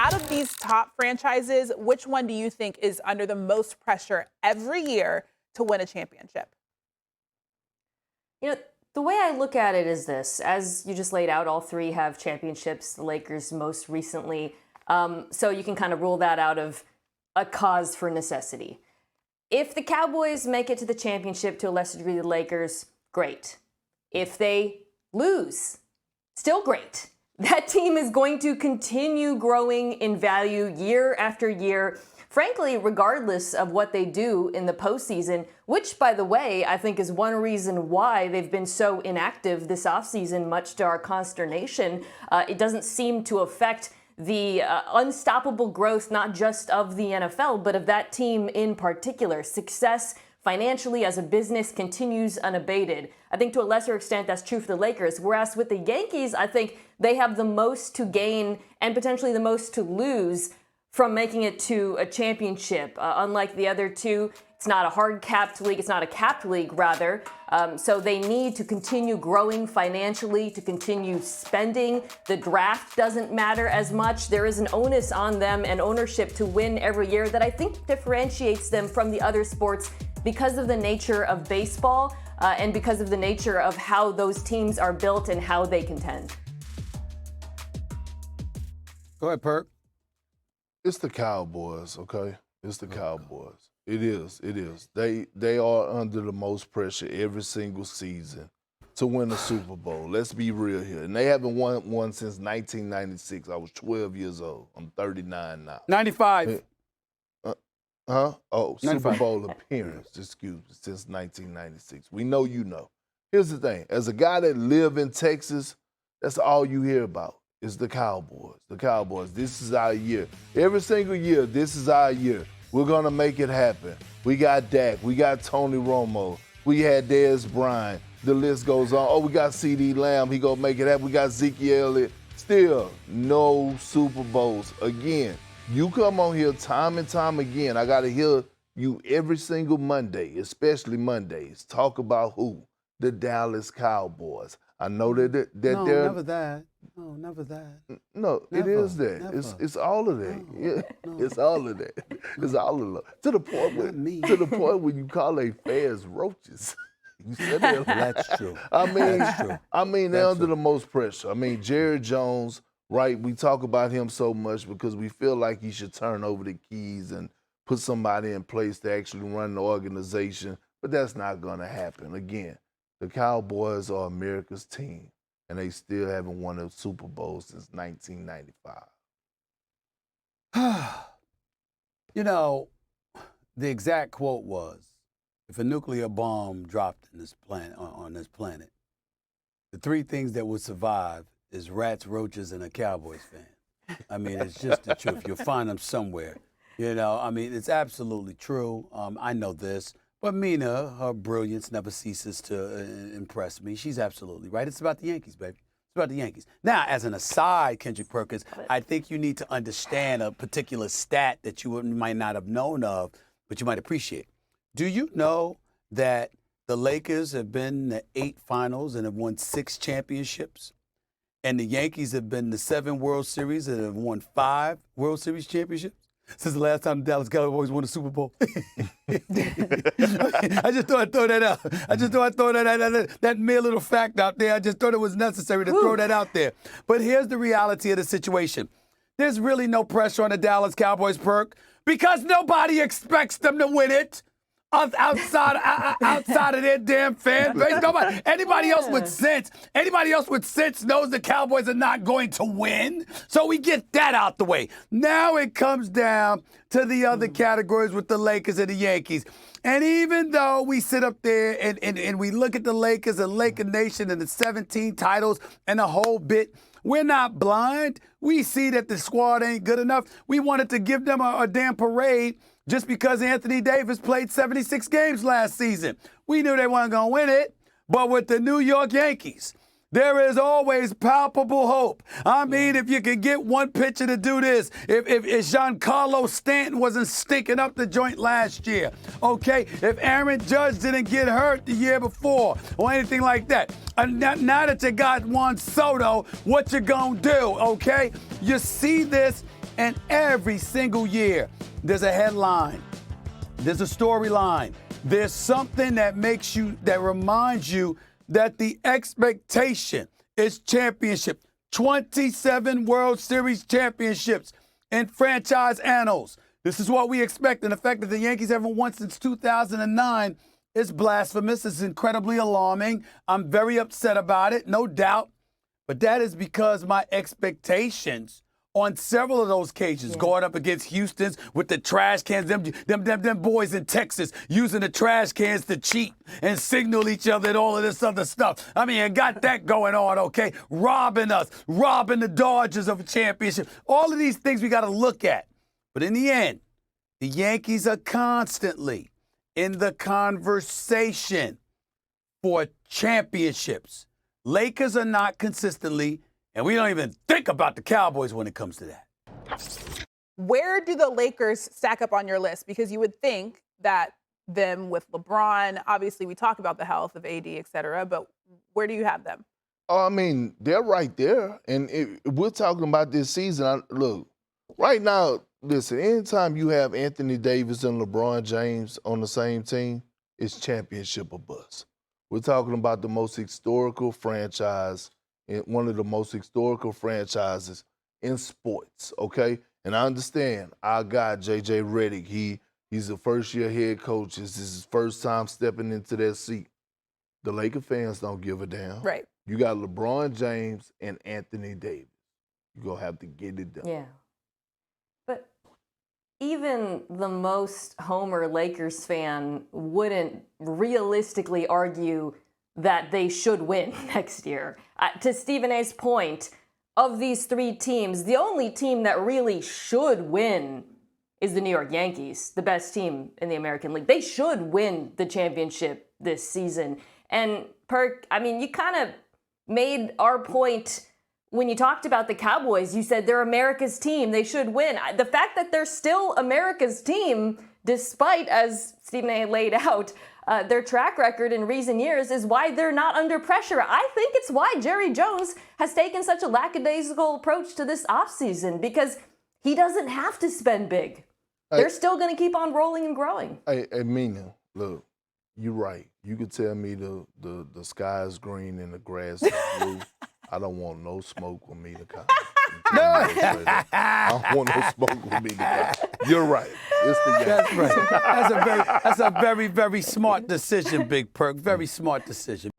out of these top franchises, which one do you think is under the most pressure every year to win a championship? You know, the way I look at it is this. As you just laid out, all three have championships, the Lakers most recently. So you can kind of rule that out of a cause for necessity. If the Cowboys make it to the championship, to a lesser degree the Lakers, great. If they lose, still great. That team is going to continue growing in value year after year, frankly, regardless of what they do in the postseason, which, by the way, I think is one reason why they've been so inactive this offseason, much to our consternation. It doesn't seem to affect the unstoppable growth, not just of the NFL, but of that team in particular. Success financially as a business continues unabated. I think to a lesser extent that's true for the Lakers, whereas with the Yankees, I think they have the most to gain and potentially the most to lose from making it to a championship. Unlike the other two, it's not a hard-capped league. It's not a capped league, rather. So they need to continue growing financially, to continue spending. The draft doesn't matter as much. There is an onus on them and ownership to win every year that I think differentiates them from the other sports because of the nature of baseball and because of the nature of how those teams are built and how they contend. Go ahead, Perk. It's the Cowboys, okay? It's the Cowboys. It is. They are under the most pressure every single season to win a Super Bowl. Let's be real here. And they haven't won one since 1996. I was 12 years old. I'm 39 now. 95. Oh, 95. Super Bowl appearance, excuse me, since 1996. We know you know. Here's the thing. As a guy that live in Texas, that's all you hear about is the Cowboys. The Cowboys. This is our year. Every single year, this is our year. We're going to make it happen. We got Dak. We got Tony Romo. We had Dez Bryant. The list goes on. Oh, we got C.D. Lamb. He going to make it happen. We got Zeke Elliott. Still, no Super Bowls. Again, you come on here time and time again. I got to hear you every single Monday, especially Mondays, talk about who? The Dallas Cowboys. I know that No, they're... never that. No, never that. No, Never, it is that. never. It's all of that. No, Yeah, no. it's all of that. It's all of that. To the point Not me. when you call they fans roaches. You said that. That's true. That's true. they're That's under true. the most pressure. I mean, Jerry Jones, right? We talk about him so much because we feel like he should turn over the keys and put somebody in place to actually run the organization, but that's not going to happen. Again, the Cowboys are America's team, and they still haven't won a Super Bowl since 1995. You know, the exact quote was, if a nuclear bomb dropped in this planet, on this planet, the three things that would survive is rats, roaches, and a Cowboys fan. I mean, it's just the truth. You'll find them somewhere. You know, I mean, it's absolutely true. I know this. But Mina, her brilliance never ceases to impress me. She's absolutely right. It's about the Yankees, baby. It's about the Yankees. Now, as an aside, Kendrick Perkins, I think you need to understand a particular stat that you might not have known of, but you might appreciate. Do you know that the Lakers have been in the 8 finals and have won 6 championships? And the Yankees have been in the 7 World Series and have won 5 World Series championships? Since the last time the Dallas Cowboys won a Super Bowl. I just thought I'd throw that out. I just thought I'd throw that mere little fact out there. I just thought it was necessary to throw that out there. But here's the reality of the situation. There's really no pressure on the Dallas Cowboys, Perk, because nobody expects them to win it. Outside of their damn fan base. Nobody, anybody else with sense knows the Cowboys are not going to win. So we get that out the way. Now it comes down to the other categories with the Lakers and the Yankees. And even though we sit up there and we look at the Lakers and Laker Nation and the 17 titles and the whole bit, we're not blind. We see that the squad ain't good enough. We wanted to give them a damn parade just because Anthony Davis played 76 games last season. We knew they weren't going to win it. But with the New York Yankees, there is always palpable hope. I mean, if you could get one pitcher to do this, if Giancarlo Stanton wasn't stinking up the joint last year, okay? If Aaron Judge didn't get hurt the year before or anything like that. Now that you got Juan Soto, what you gonna do, okay? You see this And every single year, there's a headline, there's a storyline, there's something that reminds you that the expectation is championship. 27 World Series championships in franchise annals. This is what we expect. And the fact that the Yankees haven't won since 2009 is blasphemous. It's incredibly alarming. I'm very upset about it, no doubt. But that is because my expectations on several of those occasions, going up against Houston's with the trash cans, them boys in Texas using the trash cans to cheat and signal each other and all of this other stuff. I mean, I got that going on, okay? Robbing us, robbing the Dodgers of a championship. All of these things we got to look at. But in the end, the Yankees are constantly in the conversation for championships. Lakers are not consistently. And we don't even think about the Cowboys when it comes to that. Where do the Lakers stack up on your list? Because you would think that them with LeBron, obviously we talk about the health of AD, et cetera, but where do you have them? Oh, I mean, they're right there. And we're talking about this season. Look, right now, listen, anytime you have Anthony Davis and LeBron James on the same team, it's championship or bust. We're talking about the most historical franchise, one of the most historical franchises in sports, okay? And I understand our guy, J.J. Redick, he's a first-year head coach. This is his first time stepping into that seat. The Laker fans don't give a damn. Right. You got LeBron James and Anthony Davis. You're going to have to get it done. Yeah. But even the most homer Lakers fan wouldn't realistically argue that they should win next year. To Stephen A's point, of these three teams, the only team that really should win is the New York Yankees, the best team in the American League. They should win the championship this season. And Perk, I mean, you kind of made our point when you talked about the Cowboys. You said they're America's team. They should win. The fact that they're still America's team, despite, as Stephen A laid out, their track record in recent years, is why they're not under pressure. I think it's why Jerry Jones has taken such a lackadaisical approach to this offseason, because he doesn't have to spend big. They're still going to keep on rolling and growing. Hey, Mina, look, you're right. You could tell me the sky is green and the grass is blue. I don't want no smoke with Mina. I don't want no smoke with Mina. You're right. It's the Yankees. That's right. That's a very, very smart decision, Big Perk. Very smart decision.